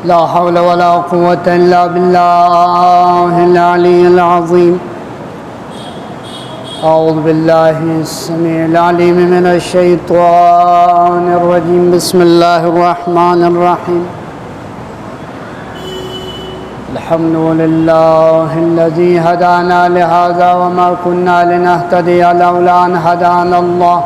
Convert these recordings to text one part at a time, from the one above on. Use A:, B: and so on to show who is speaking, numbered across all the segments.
A: لا حول ولا قوة إلا بالله العلي العظيم. أعوذ بالله السميع العليم من الشيطان الرجيم. بسم الله الرحمن الرحيم. الحمد لله الذي هدانا لهذا وما كنا لنهتدي لولا أن هدانا الله.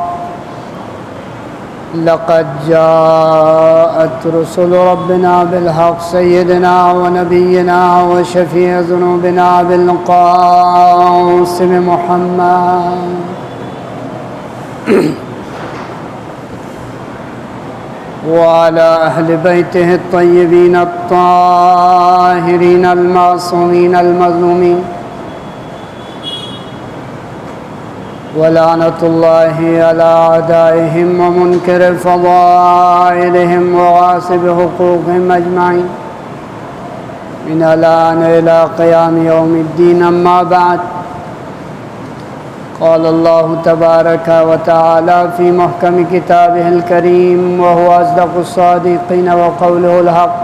A: لقد جاءت رسل ربنا بالحق سيدنا ونبينا وشفيع ذنوبنا بالقاسم محمد وعلى أهل بيته الطيبين الطاهرين المعصومين المظلومين. ولعنة الله على أعدائهم ومنكر فضائلهم وغاصب حقوقهم أجمعين من الآن إلى قيام يوم الدين. أما بعد، قال الله تبارك وتعالى في محكم كتابه الكريم وهو أصدق الصادقين وقوله الحق.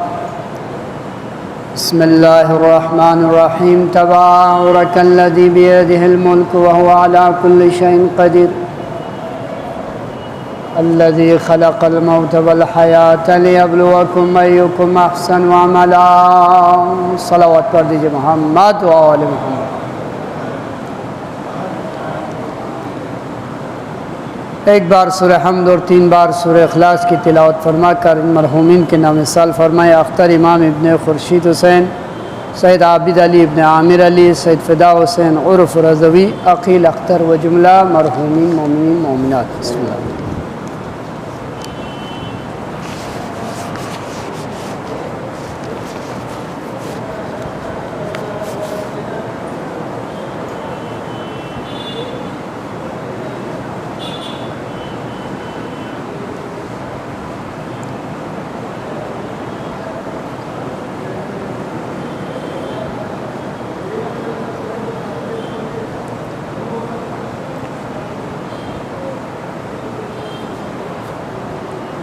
A: بسم الله الرحمن الرحيم. تبارك الذي بيده الملك وهو على كل شيء قدير. الذي خلق الموت والحياة ليبلوكم أيكم أحسن عملا. صلوات پڑھ دیجئے محمد و آل محمد. ایک بار سورہ حمد اور 3 بار سورہ اخلاص کی تلاوت فرما کر مرحومین کے نام سال فرمائے. اختر امام ابن خورشید حسین، سید عابد علی ابن عامر علی، سید فدا حسین عرف رضوی، عقیل اختر و جملہ مرحومین مومنین مومنات. بسم اللہ.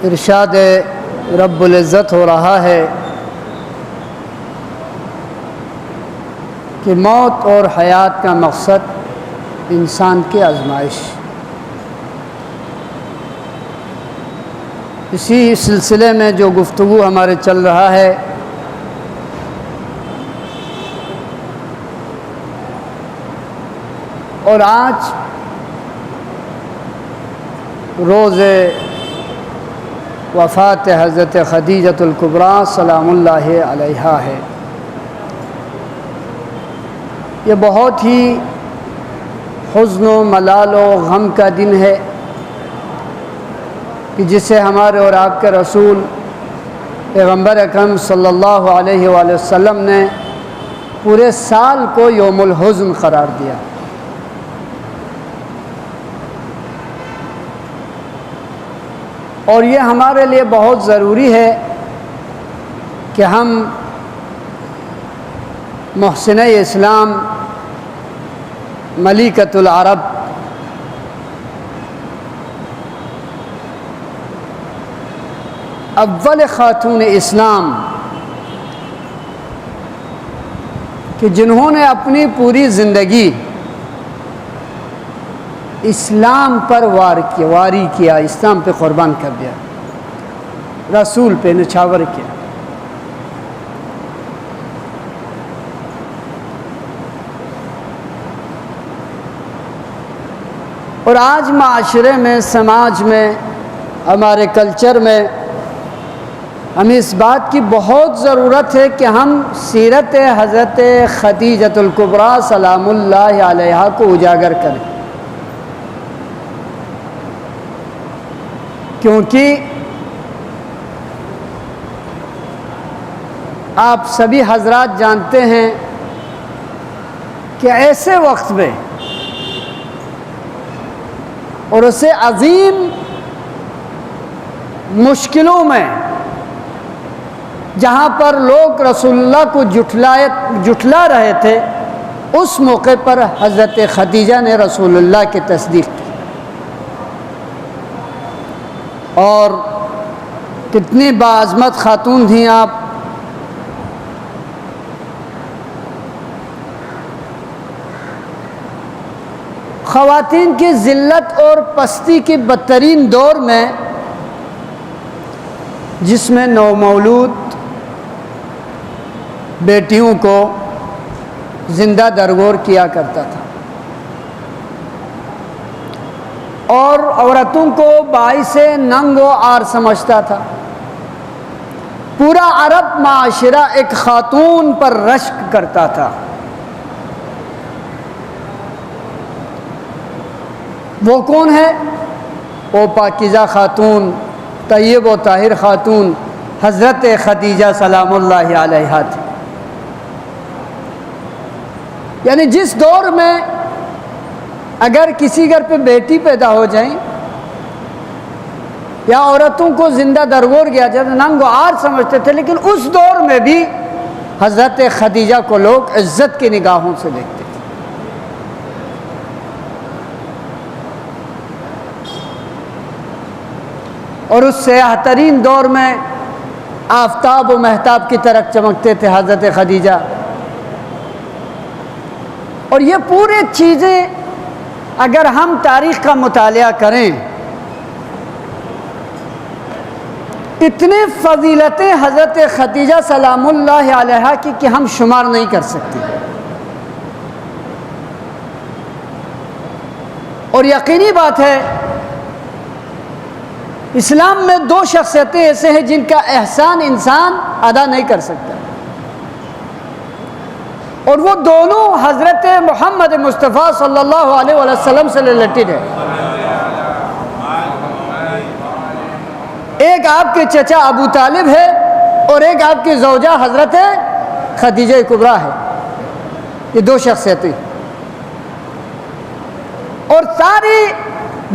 A: ارشاد رب العزت ہو رہا ہے کہ موت اور حیات کا مقصد انسان کی آزمائش. اسی سلسلے میں جو گفتگو ہمارے چل رہا ہے اور آج روز وفات حضرت خدیجۃ الکبریٰ سلام اللہ علیہا ہے. یہ بہت ہی حزن و ملال و غم کا دن ہے کہ جسے ہمارے اور آپ کے رسول پیغمبر اکرم صلی اللہ علیہ وآلہ وسلم نے پورے سال کو یوم الحزن قرار دیا. اور یہ ہمارے لیے بہت ضروری ہے کہ ہم محسنہ اسلام ملکۃ العرب اول خاتون اسلام کہ جنہوں نے اپنی پوری زندگی اسلام پر واری کیا، اسلام پہ قربان کر دیا، رسول پہ نچھاور کیا. اور آج معاشرے میں، سماج میں، ہمارے کلچر میں ہمیں اس بات کی بہت ضرورت ہے کہ ہم سیرت حضرت خدیجۃ الکبریٰ سلام اللہ علیہا کو اجاگر کریں، کیونکہ آپ سبھی حضرات جانتے ہیں کہ ایسے وقت میں اور اسے عظیم مشکلوں میں جہاں پر لوگ رسول اللہ کو جھٹلا رہے تھے، اس موقع پر حضرت خدیجہ نے رسول اللہ کی تصدیق کی. اور کتنی باعظمت خاتون تھیں آپ، خواتین کی ذلت اور پستی کی بدترین دور میں، جس میں نومولود بیٹیوں کو زندہ درگور کیا کرتا تھا اور عورتوں کو باعث ننگ و عار سمجھتا تھا، پورا عرب معاشرہ ایک خاتون پر رشک کرتا تھا۔ وہ کون ہے؟ وہ پاکیزہ خاتون، طیب و طاہر خاتون حضرت خدیجہ سلام اللہ علیہا تھی۔ یعنی جس دور میں اگر کسی گھر پہ بیٹی پیدا ہو جائیں یا عورتوں کو زندہ درگور کیا جاتا، ننگ و عار سمجھتے تھے، لیکن اس دور میں بھی حضرت خدیجہ کو لوگ عزت کی نگاہوں سے دیکھتے تھے۔ اور اس سیاہ ترین دور میں آفتاب و مہتاب کی طرح چمکتے تھے حضرت خدیجہ۔ اور یہ پورے چیزیں اگر ہم تاریخ کا مطالعہ کریں، اتنی فضیلتیں حضرت خدیجہ سلام اللہ علیہا کی کہ ہم شمار نہیں کر سکتے۔ اور یقینی بات ہے اسلام میں دو شخصیتیں ایسے ہیں جن کا احسان انسان ادا نہیں کر سکتا، اور وہ دونوں حضرت محمد مصطفیٰ صلی اللہ علیہ وسلم سے ریلیٹڈ ہے۔ ایک آپ کے چچا ابو طالب ہے اور ایک آپ کی زوجہ حضرت خدیجہ کبریٰ ہے۔ یہ دو شخصیتیں، اور ساری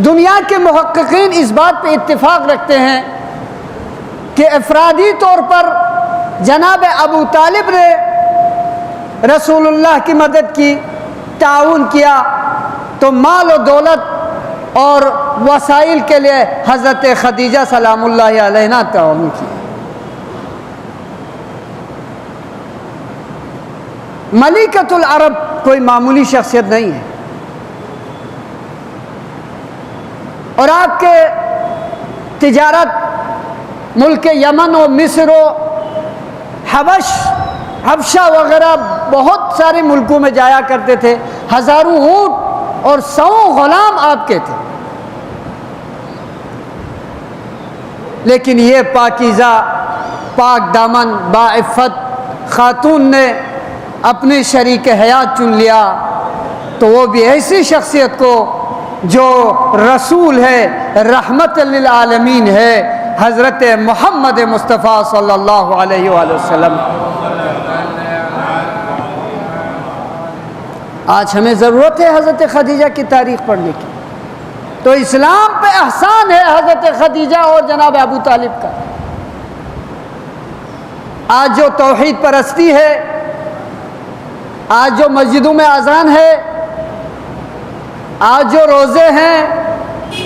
A: دنیا کے محققین اس بات پہ اتفاق رکھتے ہیں کہ افرادی طور پر جناب ابو طالب نے رسول اللہ کی مدد کی، تعاون کیا، تو مال و دولت اور وسائل کے لیے حضرت خدیجہ سلام اللہ علیہ نے تعاون کی۔ ملکۃ العرب کوئی معمولی شخصیت نہیں ہے، اور آپ کے تجارت ملک یمن و مصر و حبشہ وغیرہ بہت سارے ملکوں میں جایا کرتے تھے، ہزاروں اونٹ اور 100 غلام آپ کے تھے، لیکن یہ پاکیزہ پاک دامن باعفت خاتون نے اپنے شریک حیات چن لیا، تو وہ بھی ایسی شخصیت کو جو رسول ہے، رحمت للعالمین ہے، حضرت محمد مصطفیٰ صلی اللہ علیہ وآلہ وسلم۔ آج ہمیں ضرورت ہے حضرت خدیجہ کی تاریخ پڑھنے کی، تو اسلام پہ احسان ہے حضرت خدیجہ اور جناب ابو طالب کا۔ آج جو توحید پرستی ہے، آج جو مسجدوں میں اذان ہے، آج جو روزے ہیں،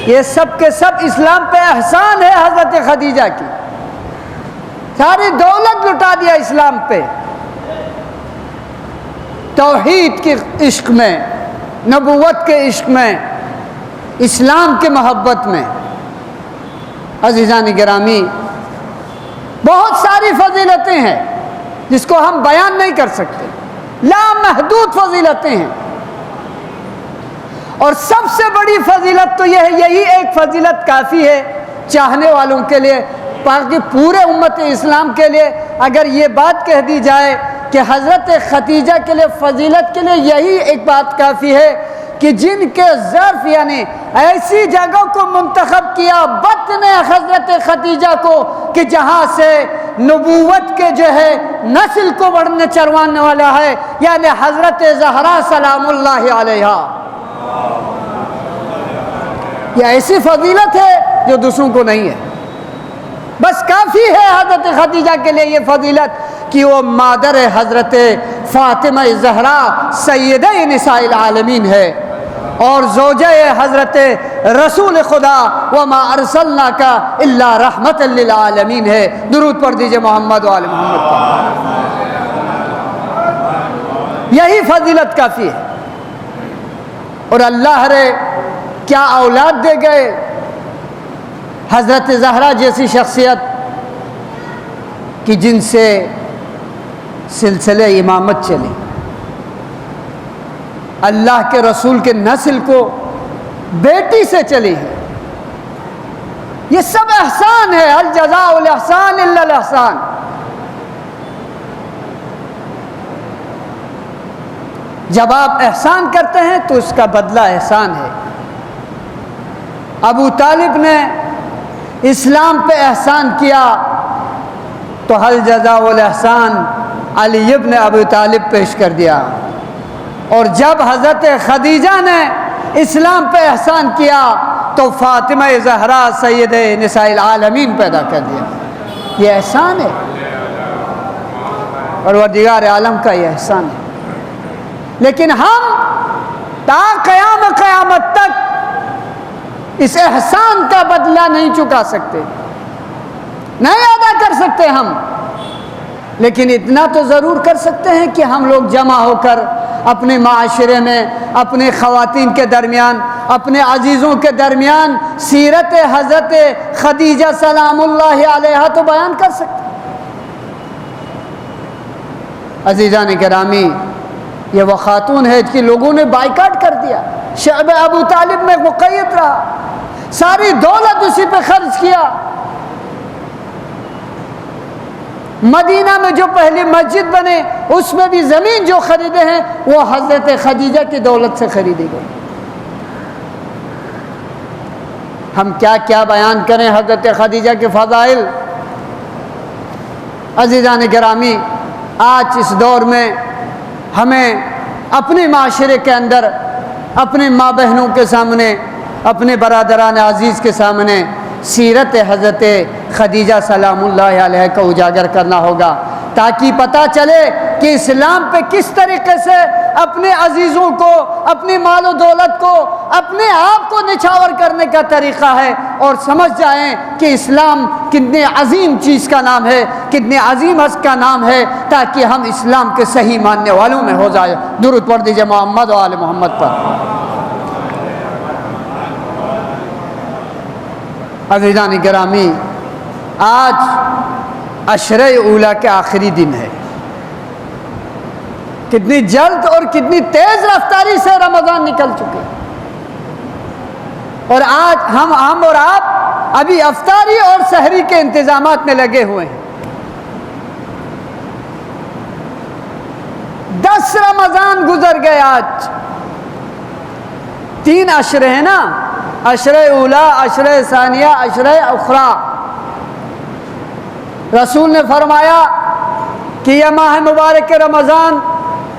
A: یہ سب کے سب اسلام پہ احسان ہے حضرت خدیجہ کی۔ ساری دولت لٹا دیا اسلام پہ، توحید کے عشق میں، نبوت کے عشق میں، اسلام کے محبت میں۔ عزیزان گرامی، بہت ساری فضیلتیں ہیں جس کو ہم بیان نہیں کر سکتے، لامحدود فضیلتیں ہیں، اور سب سے بڑی فضیلت تو یہ ہے، یہی ایک فضیلت کافی ہے چاہنے والوں کے لیے، باقی پورے امت اسلام کے لیے اگر یہ بات کہہ دی جائے کہ حضرت خدیجہ کے لیے فضیلت کے لیے یہی ایک بات کافی ہے کہ جن کے ظرف یعنی ایسی جگہ کو منتخب کیا بطن حضرت خدیجہ کو کہ جہاں سے نبوت کے جو ہے نسل کو بڑھنے چروانے والا ہے، یعنی حضرت زہرا سلام اللہ علیہا۔ یہ ایسی فضیلت ہے جو دوسروں کو نہیں ہے، بس کافی ہے حضرت خدیجہ کے لیے یہ فضیلت کہ وہ مادر حضرت فاطمہ زہرا سیدہ نساء العالمین ہے اور زوجہ حضرت رسول خدا وما ارسلناک الا رحمت للعالمین ہے۔ درود پڑھ دیجئے محمد و آل محمد پر۔ یہی فضیلت کافی ہے۔ اور اللہ رے کیا اولاد دے گئے، حضرت زہرا جیسی شخصیت کہ جن سے سلسلہ امامت چلی، اللہ کے رسول کے نسل کو بیٹی سے چلی ہے۔ یہ سب احسان ہے، الجزاء الاحسان الا الاحسان۔ جب آپ احسان کرتے ہیں تو اس کا بدلہ احسان ہے۔ ابو طالب نے اسلام پہ احسان کیا تو حل جزاء الاحسان علی ابن ابو طالب پیش کر دیا، اور جب حضرت خدیجہ نے اسلام پہ احسان کیا تو فاطمہ زہرا سید نساء العالمین پیدا کر دیا۔ یہ احسان ہے، پروردگار عالم کا یہ احسان ہے۔ لیکن ہم تا قیامت تک اس احسان کا بدلہ نہیں چکا سکتے، نہیں ادا کر سکتے ہم، لیکن اتنا تو ضرور کر سکتے ہیں کہ ہم لوگ جمع ہو کر اپنے معاشرے میں، اپنے خواتین کے درمیان، اپنے عزیزوں کے درمیان سیرت حضرت خدیجہ سلام اللہ علیہا تو بیان کر سکتے ہیں۔ عزیزان گرامی، یہ وہ خاتون ہے کہ لوگوں نے بائیکاٹ کر دیا، شعب ابو طالب میں مقید رہا، ساری دولت اسی پہ خرچ کیا۔ مدینہ میں جو پہلی مسجد بنے اس میں بھی زمین جو خریدے ہیں وہ حضرت خدیجہ کی دولت سے خریدی گئی۔ ہم کیا کیا بیان کریں حضرت خدیجہ کے فضائل۔ عزیزان گرامی، آج اس دور میں ہمیں اپنے معاشرے کے اندر اپنے ماں بہنوں کے سامنے، اپنے برادران عزیز کے سامنے سیرت حضرت خدیجہ سلام اللہ علیہ کو اجاگر کرنا ہوگا، تاکہ پتہ چلے کہ اسلام پہ کس طریقے سے اپنے عزیزوں کو، اپنی مال و دولت کو، اپنے آپ کو نچھاور کرنے کا طریقہ ہے، اور سمجھ جائیں کہ اسلام کتنے عظیم چیز کا نام ہے، کتنے عظیم ہست کا نام ہے، تاکہ ہم اسلام کے صحیح ماننے والوں میں ہو جائے۔ درود پڑھ دیجئے محمد و آل محمد پر۔ عزیزان گرامی، آج عشرہ اولیٰ کے آخری دن ہے۔ کتنی جلد اور کتنی تیز رفتاری سے رمضان نکل چکے، اور آج ہم اور آپ ابھی افطاری اور سحری کے انتظامات میں لگے ہوئے ہیں۔ 10 رمضان گزر گئے، آج 3 عشرے ہیں نا، عشرہ اولیٰ، عشرہ ثانیہ، عشرہ اخری۔ رسول نے فرمایا کہ یہ ماہ مبارک رمضان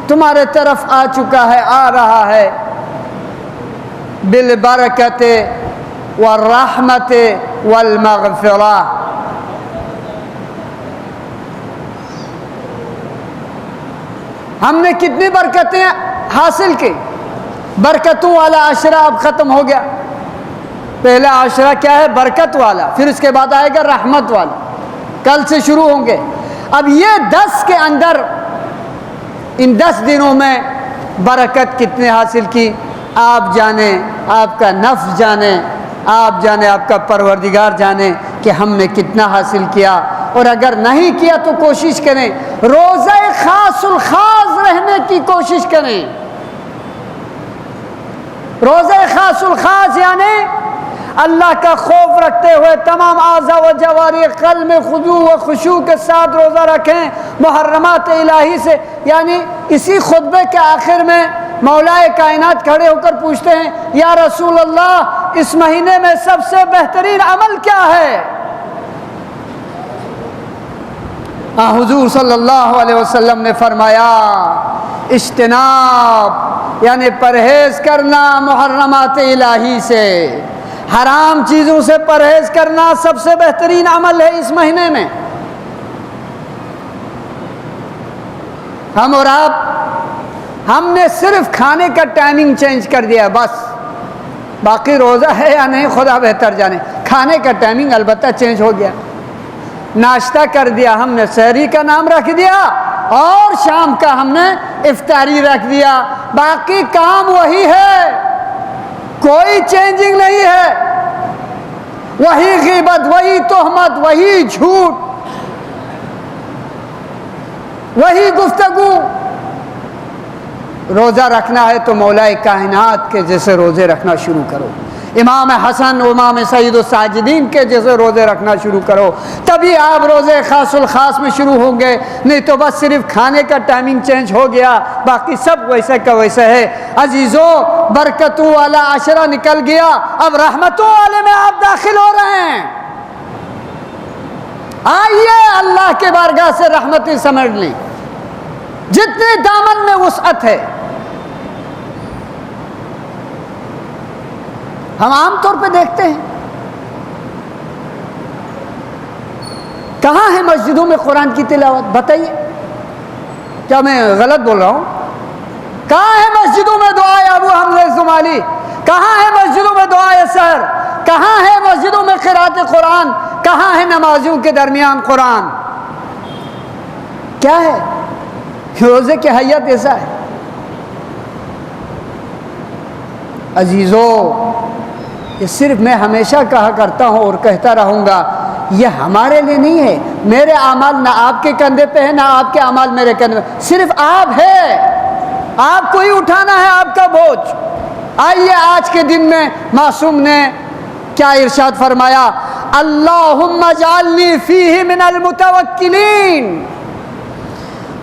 A: تمہارے طرف آ چکا ہے، آ رہا ہے، بالبرکت والرحمت والمغفرہ۔ ہم نے کتنی برکتیں حاصل کی۔ برکتوں والا عشرہ اب ختم ہو گیا۔ پہلا عشرہ کیا ہے؟ برکت والا، پھر اس کے بعد آئے گا رحمت والا، کل سے شروع ہوں گے۔ اب یہ 10 کے اندر، ان 10 دنوں میں برکت کتنے حاصل کی آپ جانیں، آپ کا نفس جانے، آپ جانے، آپ کا پروردگار جانے کہ ہم نے کتنا حاصل کیا۔ اور اگر نہیں کیا تو کوشش کریں، روزہ خاص الخاص رہنے کی کوشش کریں۔ روزہ خاص الخاص یعنی اللہ کا خوف رکھتے ہوئے تمام اعضاء و جوارح قلب میں خضوع و خشوع کے ساتھ روزہ رکھیں، محرمات الہی سے۔ یعنی اسی خطبے کے آخر میں مولائے کائنات کھڑے ہو کر پوچھتے ہیں، یا رسول اللہ، اس مہینے میں سب سے بہترین عمل کیا ہے؟ حضور صلی اللہ علیہ وسلم نے فرمایا، اجتناب، یعنی پرہیز کرنا محرمات الہی سے، حرام چیزوں سے پرہیز کرنا سب سے بہترین عمل ہے اس مہینے میں۔ ہم اور آپ، ہم نے صرف کھانے کا ٹائمنگ چینج کر دیا بس، باقی روزہ ہے یا نہیں خدا بہتر جانے۔ کھانے کا ٹائمنگ البتہ چینج ہو گیا، ناشتہ کر دیا ہم نے، سحری کا نام رکھ دیا، اور شام کا ہم نے افطاری رکھ دیا، باقی کام وہی ہے۔ کوئی چینجنگ نہیں ہے، وہی غیبت، وہی تہمت، وہی جھوٹ، وہی گفتگو۔ روزہ رکھنا ہے تو مولا کائنات کے جیسے روزے رکھنا شروع کرو، امام حسن امام سید الساجدین کے جیسے روزے رکھنا شروع کرو، تبھی آپ روزے خاص الخاص میں شروع ہوں گے، نہیں تو بس صرف کھانے کا ٹائمنگ چینج ہو گیا، باقی سب ویسے کا ویسے ہے۔ عزیزوں، برکتوں والا عشرہ نکل گیا، اب رحمتوں والے میں آپ داخل ہو رہے ہیں۔ آئیے اللہ کے بارگاہ سے رحمتیں سمیٹ لیں، جتنے دامن میں وسعت ہے۔ ہم عام طور پہ دیکھتے ہیں، کہاں ہے مسجدوں میں قرآن کی تلاوت؟ بتائیے، کیا میں غلط بول رہا ہوں؟ کہاں ہے مسجدوں میں دعائے ابو حمزہ الصومالی؟ کہاں ہے مسجدوں میں دعائے سحر؟ کہاں ہے مسجدوں میں قرات قرآن؟ کہاں ہے نمازیوں کے درمیان قرآن؟ کیا ہے؟ روزے کی حیت ایسا ہے۔ عزیزو، یہ صرف میں ہمیشہ کہا کرتا ہوں اور کہتا رہوں گا، یہ ہمارے لیے نہیں ہے، میرے اعمال نہ آپ کے کندھے پہ ہے، نہ آپ کے اعمال میرے کندھے پہ، صرف آپ ہے، آپ کو ہی اٹھانا ہے آپ کا بوجھ۔ آئیے آج کے دن میں معصوم نے کیا ارشاد فرمایا؟ اللہم اجعلنی فیہ من المتوکلین،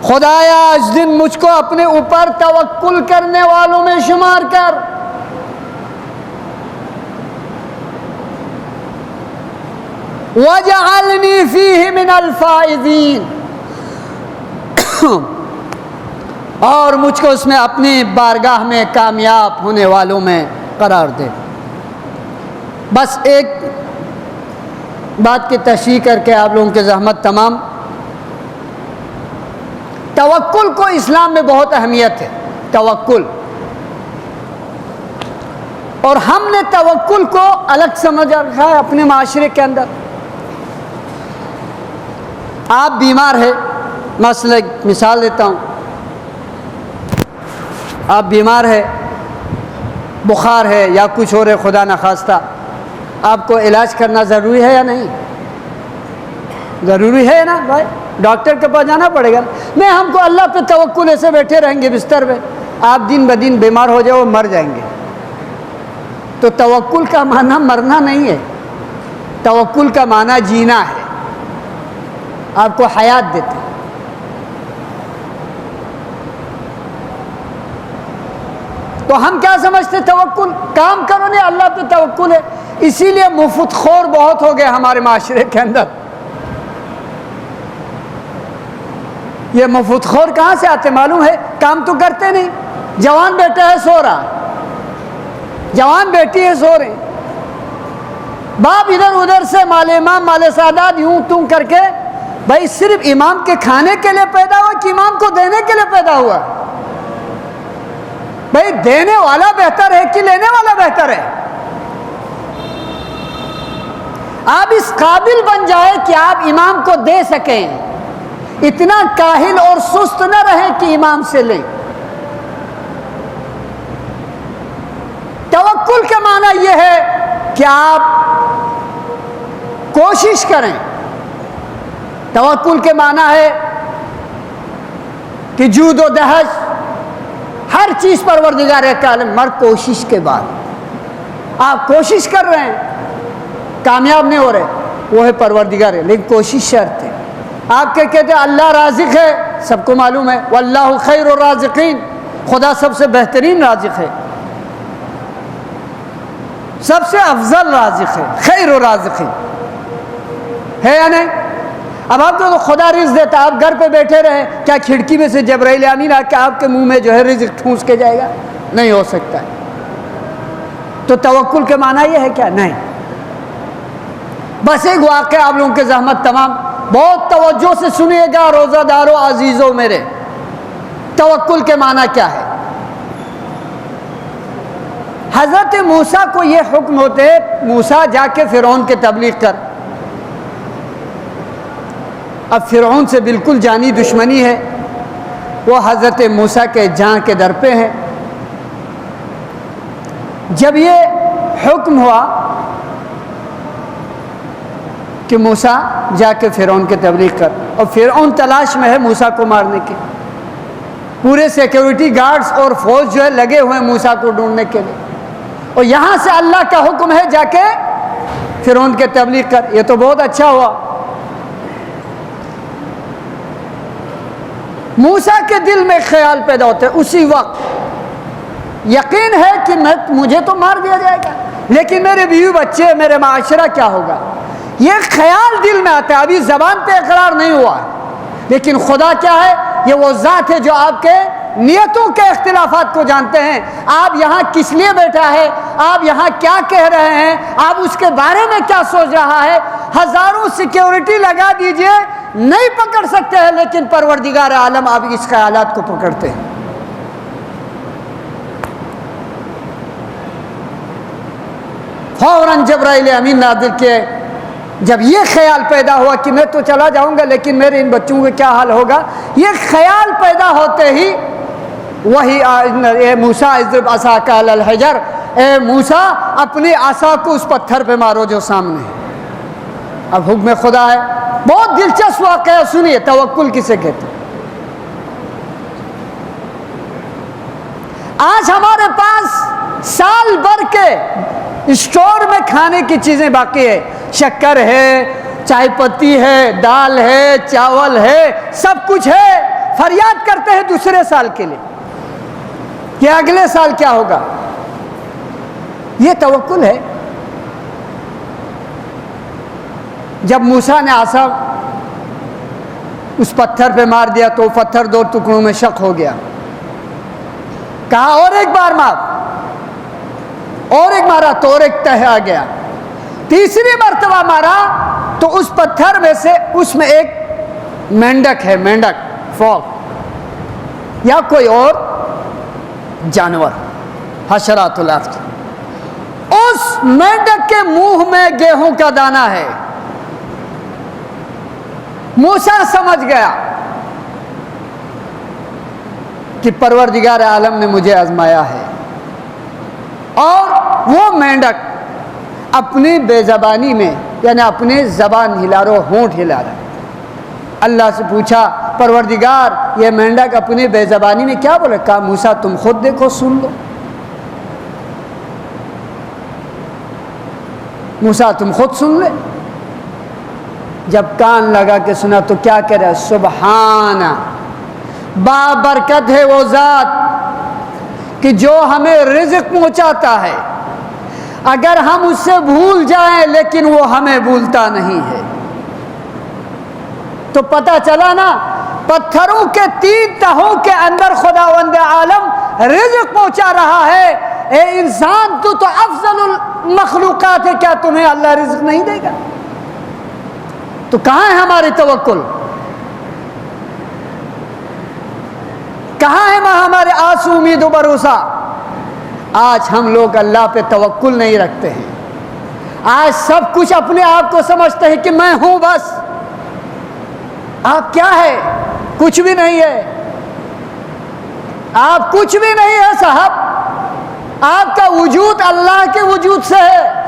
A: خدایا آج دن مجھ کو اپنے اوپر توکل کرنے والوں میں شمار کر۔ وَجَعَلْنِي فِيهِ مِنَ الْفَائِزِينَ، اور مجھ کو اس میں اپنی بارگاہ میں کامیاب ہونے والوں میں قرار دے۔ بس ایک بات کی تشریح کر کے آپ لوگوں کی زحمت تمام۔ توکل کو اسلام میں بہت اہمیت ہے، توکل، اور ہم نے توکل کو الگ سمجھ رکھا ہے اپنے معاشرے کے اندر۔ آپ بیمار ہیں، مثال دیتا ہوں، آپ بیمار ہے، بخار ہے یا کچھ اور ہے خدا نخواستہ، آپ کو علاج کرنا ضروری ہے یا نہیں؟ ضروری ہے نا بھائی، ڈاکٹر کے پاس جانا پڑے گا۔ نہیں، ہم کو اللہ پہ توکل، ایسے بیٹھے رہیں گے بستر پہ، آپ دن بدن بیمار ہو جائے وہ مر جائیں گے۔ تو توکل کا معنی مرنا نہیں ہے، توکل کا معنی جینا ہے، آپ کو حیات دیتے۔ تو ہم کیا سمجھتے توکل؟ کام کرو نہیں، اللہ پہ توکل ہے۔ اسی لیے مفت خور بہت ہو گئے ہمارے معاشرے کے اندر۔ یہ مفت خور کہاں سے آتے معلوم ہے؟ کام تو کرتے نہیں، جوان بیٹا ہے سو رہا، جوان بیٹی ہے سو رہے، باپ ادھر ادھر سے مال امام مال سعادت یوں توں کر کے۔ بھائی صرف امام کے کھانے کے لیے پیدا ہوا کہ امام کو دینے کے لیے پیدا ہوا؟ بھائی دینے والا بہتر ہے کہ لینے والا بہتر ہے؟ آپ اس قابل بن جائے کہ آپ امام کو دے سکیں، اتنا کاہل اور سست نہ رہیں کہ امام سے لیں۔ توکل کا معنی یہ ہے کہ آپ کوشش کریں۔ توکل کے معنی ہے کہ جود و دہش ہر چیز پروردگار عالم، مر کوشش کے بعد آپ کوشش کر رہے ہیں، کامیاب نہیں ہو رہے، وہ ہے پروردگار ہے، لیکن کوشش شرط ہے۔ آپ کے کہتے ہیں اللہ رازق ہے، سب کو معلوم ہے، واللہ خیر الرازقین، خدا سب سے بہترین رازق ہے، سب سے افضل رازق ہے، خیر الرازقین ہے یا نہیں؟ اب آپ کو خدا رزق دیتا، آپ گھر پہ بیٹھے رہے، کیا کھڑکی میں سے جبرائیل امین آ کے آپ کے منہ میں جو ہے رزق ٹھونس کے جائے گا؟ نہیں ہو سکتا ہے۔ تو توکل کے معنی یہ ہے کیا؟ نہیں۔ بس ایک واقعہ آپ لوگوں کے زحمت تمام بہت توجہ سے سنیے گا، روزہ دارو عزیزوں میرے، توکل کے معنی کیا ہے؟ حضرت موسیٰ کو یہ حکم ہوتے، موسیٰ جا کے فرعون کے تبلیغ کر۔ اب فرعون سے بالکل جانی دشمنی ہے، وہ حضرت موسیٰ کے جان کے در پہ ہیں، جب یہ حکم ہوا کہ موسیٰ جا کے فرعون کی تبلیغ کر، اور فرعون تلاش میں ہے موسیٰ کو مارنے کی، پورے سیکیورٹی گارڈز اور فوج جو ہے لگے ہوئے ہیں موسیٰ کو ڈھونڈنے کے لیے، اور یہاں سے اللہ کا حکم ہے جا کے فرعون کے تبلیغ کر۔ یہ تو بہت اچھا ہوا۔ موسیٰ کے دل میں خیال پیدا ہوتا ہے اسی وقت، یقین ہے کہ مجھے تو مار دیا جائے گا، لیکن میرے بیوی بچے، میرے معاشرہ کیا ہوگا، یہ خیال دل میں آتا ہے۔ ابھی زبان پہ اقرار نہیں ہوا، لیکن خدا کیا ہے؟ یہ وہ ذات ہے جو آپ کے نیتوں کے اختلافات کو جانتے ہیں۔ آپ یہاں کس لیے بیٹھا ہے، آپ یہاں کیا کہہ رہے ہیں، آپ اس کے بارے میں کیا سوچ رہا ہے، ہزاروں سیکیورٹی لگا دیجئے نہیں پکڑ سکتے ہیں، لیکن پروردگار عالم آپ اس خیالات کو پکڑتے ہیں۔ فوراً جبرائیل امین نازل کیے۔ جب یہ خیال پیدا ہوا کہ میں تو چلا جاؤں گا لیکن میرے ان بچوں کا کیا حال ہوگا، یہ خیال پیدا ہوتے ہی وہی اے موسیٰ اضرب عصاک علی الحجر، اے موسیٰ اپنی عصا کو اس پتھر پہ مارو جو سامنے ہے۔ اب حکم خدا ہے۔ بہت دلچسپ واقعہ سنیے، توکل کسے کہتے ہیں۔ آج ہمارے پاس سال بھر کے اسٹور میں کھانے کی چیزیں باقی ہے، شکر ہے، چائے پتی ہے، دال ہے، چاول ہے، سب کچھ ہے۔ فریاد کرتے ہیں دوسرے سال کے لیے کہ اگلے سال کیا ہوگا۔ یہ توکل ہے۔ جب موسیٰ نے عصا اس پتھر پہ مار دیا تو پتھر دو ٹکڑوں میں شق ہو گیا۔ کہا اور ایک بار مار، اور ایک مارا تو اور ایک تہ آ گیا۔ تیسری مرتبہ مارا تو اس پتھر میں سے اس میں ایک مینڈک ہے، مینڈک فوق یا کوئی اور جانور، حشرات الارض، اس مینڈک کے منہ میں گیہوں کا دانہ ہے۔ موسیٰ سمجھ گیا کہ پروردگار عالم نے مجھے آزمایا ہے، اور وہ مینڈک اپنی بے زبانی میں یعنی اپنے زبان ہلا رہا، ہونٹ ہلا رہا۔ اللہ سے پوچھا پروردگار یہ مینڈک اپنی بے زبانی میں کیا بولے؟ کہا موسیٰ تم خود دیکھو، سن لو۔ موسیٰ تم خود سن لے۔ جب کان لگا کے سنا تو کیا کہہ رہا ہے؟ سبحان، بابرکت ہے وہ ذات کہ جو ہمیں رزق پہنچاتا ہے، اگر ہم اس سے بھول جائیں لیکن وہ ہمیں بھولتا نہیں ہے۔ تو پتہ چلا نا، پتھروں کے 3 تہوں کے اندر خداوند عالم رزق پہنچا رہا ہے۔ اے انسان تو افضل المخلوقات ہے، کیا تمہیں اللہ رزق نہیں دے گا؟ تو کہاں ہے ہماری توکل؟ کہاں ہے ہمارے آس امید و بھروسہ؟ آج ہم لوگ اللہ پہ توکل نہیں رکھتے ہیں۔ آج سب کچھ اپنے آپ کو سمجھتے ہیں کہ میں ہوں بس۔ آپ کیا ہے؟ کچھ بھی نہیں ہے۔ آپ کچھ بھی نہیں ہے صاحب۔ آپ کا وجود اللہ کے وجود سے ہے۔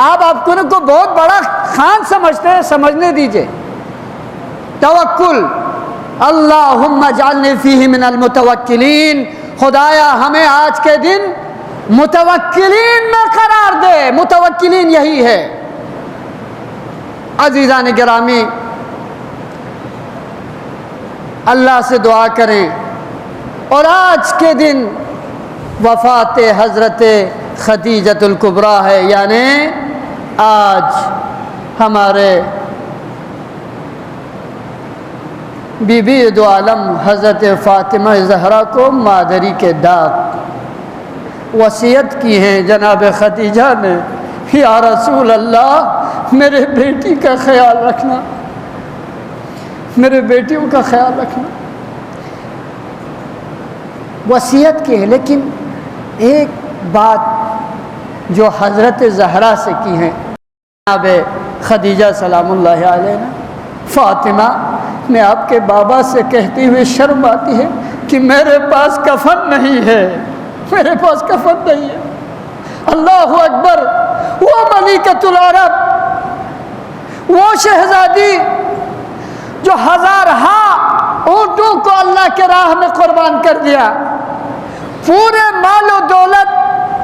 A: آپ اپنے کو بہت بڑا خان سمجھتے ہیں، سمجھنے دیجئے۔ توکل، اللہم اجعلنی فیہ من المتوکلین، خدایا ہمیں آج کے دن متوکلین میں قرار دے۔ متوکلین یہی ہے۔ عزیزان گرامی، اللہ سے دعا کریں۔ اور آج کے دن وفات حضرت خدیجۃ الکبریٰ ہے، یعنی آج ہمارے بی بی دو عالم حضرت فاطمہ زہرا کو مادری کے داغ وصیت کی ہیں جناب خدیجہ نے، یا رسول اللہ میرے بیٹی کا خیال رکھنا، میرے بیٹیوں کا خیال رکھنا۔ وصیت کی ہے، لیکن ایک بات جو حضرت زہرا سے کی ہیں جناب خدیجہ سلام اللہ علیہ، فاطمہ میں آپ کے بابا سے کہتی ہوئے شرم آتی ہے کہ میرے پاس کفن نہیں ہے، میرے پاس کفن نہیں ہے۔ اللہ اکبر، وہ ملکۃ العرب، وہ شہزادی جو ہزارہا اونٹوں کو اللہ کے راہ میں قربان کر دیا، پورے مال و دولت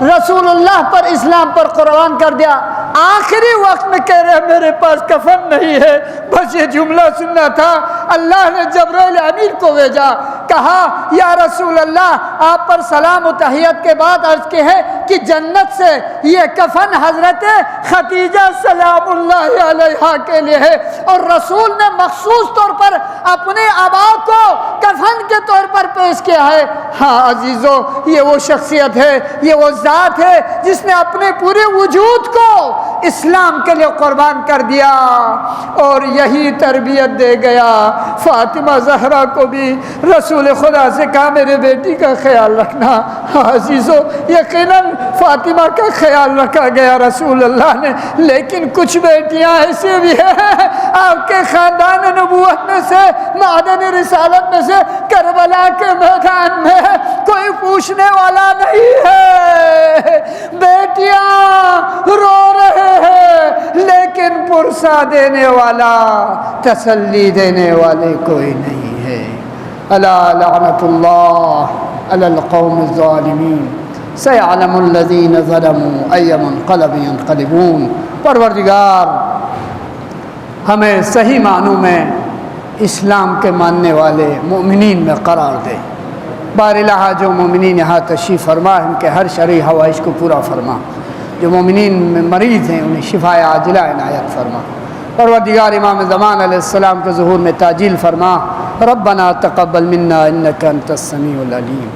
A: رسول اللہ پر، اسلام پر قربان کر دیا، آخری وقت میں کہہ رہے میرے پاس کفن نہیں ہے، بس یہ جملہ سننا تھا۔ اللہ نے جبرائیل امین کو بھیجا، کہا یا رسول اللہ آپ پر سلام و تحیت کے بعد عرض کی ہے کہ جنت سے یہ کفن حضرت خدیجہ سلام اللہ علیہا کے لیے ہے، اور رسول نے مخصوص طور پر اپنے آبا کو کفن کے طور پر پیش کیا ہے۔ ہاں عزیزو، یہ وہ شخصیت ہے، یہ وہ ذات ہے جس نے اپنے پورے وجود کو اسلام کے لیے قربان کر دیا، اور یہی تربیت دے گیا۔ فاطمہ زہرا کو بھی رسول خدا سے کہا میرے بیٹی کا خیال رکھنا۔ ہاں عزیزو، یقیناً فاطمہ کا خیال رکھا گیا رسول اللہ نے، لیکن کچھ بیٹیاں ایسے بھی ہیں آپ کے خاندان نبوت میں سے، معدن رسالت میں سے، کربلا کے میدان میں کوئی پوچھنے والا نہیں ہے، بیٹیاں رو رہے ہیں لیکن پرسا دینے والا، تسلی دینے والے کوئی نہیں ہے۔ الا لعنت اللہ علی القوم الظالمین، سیعلم الذین ظلموا ای منقلب ینقلبون۔ پروردگار ہمیں صحیح معنوں میں اسلام کے ماننے والے مومنین میں قرار دے۔ بار الہ جو مومنین یہاں تشریف فرما، ان کے ہر شرعی حوائج کو پورا فرما، جو مومنین میں مریض ہیں انہیں شفا عاجلہ عنایت فرما۔ پروردگار امام زمان علیہ السلام کے ظہور میں تعجیل فرما۔ ربنا تقبل منا انک انت السمیع العلیم۔